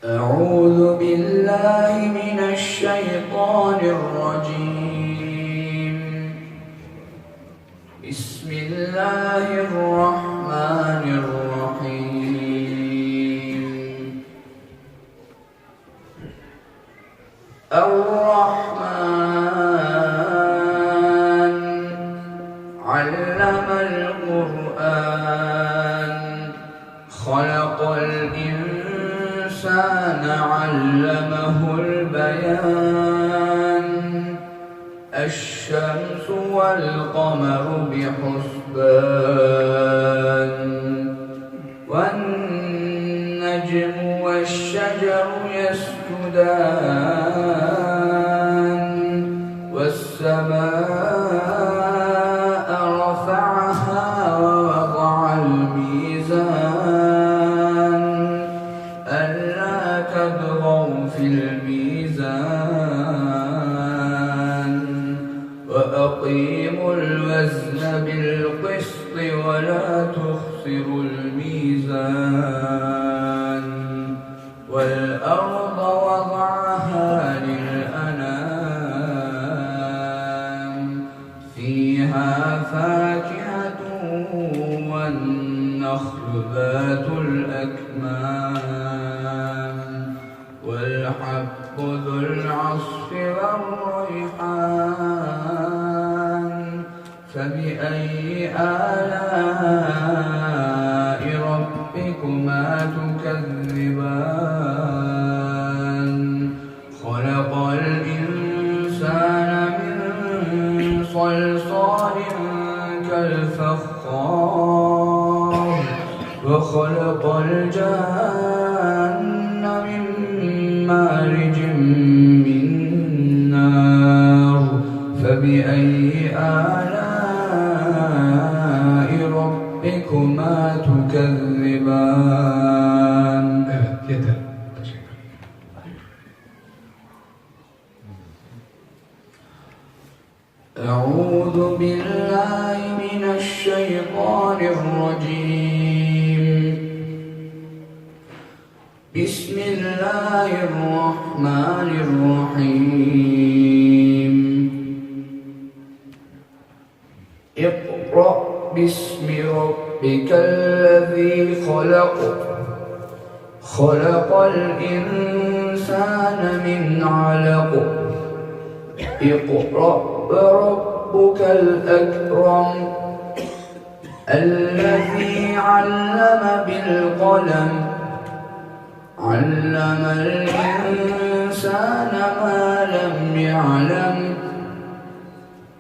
أعوذ بالله من الشيطان الرجيم. بسم الله الرحمن الرحيم. الرحمن علم القرآن خلق الإنسان علمه البيان الشمس والقمر بحسبان والنجم والشجر يسجدان والسماء رفعها ووضع الميزان ألا تطغوا في الميزان وأقيموا الوزن بالقسط ولا تخسروا الميزان والأرض وضعها للأنام فيها فاكهة والنخل ذات الأكمام والحب ذو العصف والريحان فبأي آلاء ربكما تكذبان خلق الإنسان من صلصال كالفخار وخلق الجن من مارج من نار فبأي آلاء ربكما تكذبان. أعوذ بالله من الشيطان الرجيم. بسم الله الرحمن الرحيم. اقرأ باسم ربك الذي خلق خلق الإنسان من علق اقرأ وربك الأكرم الذي علم بالقلم علم الإنسان ما لم يعلم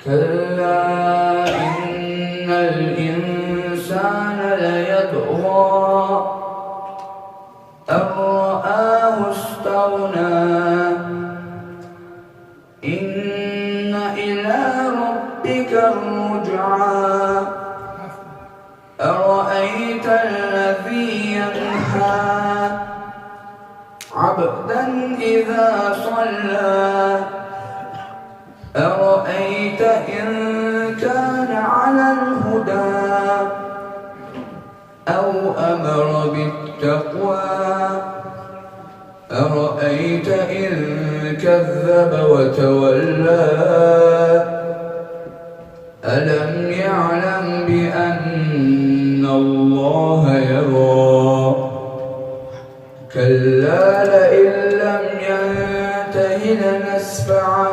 كلا إن الإنسان ليطغى أن رآه استغنى إن إلى ربك الرجعى أرأيت الذي ينهى عبدا إذا صلى أرأيت إن كان على الهدى أو أمر بالتقوى أرأيت إن كذب وتولى ألم يعلم بأن الله يرى كلا لئن لم ينته لنسفعا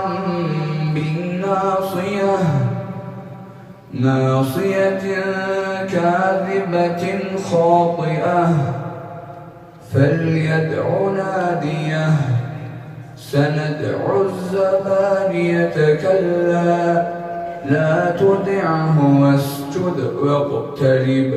بالناصية ناصية كاذبة خاطئة فليدع ناديه سندع الزبانية كلا لا تطعه واسجد واقترب.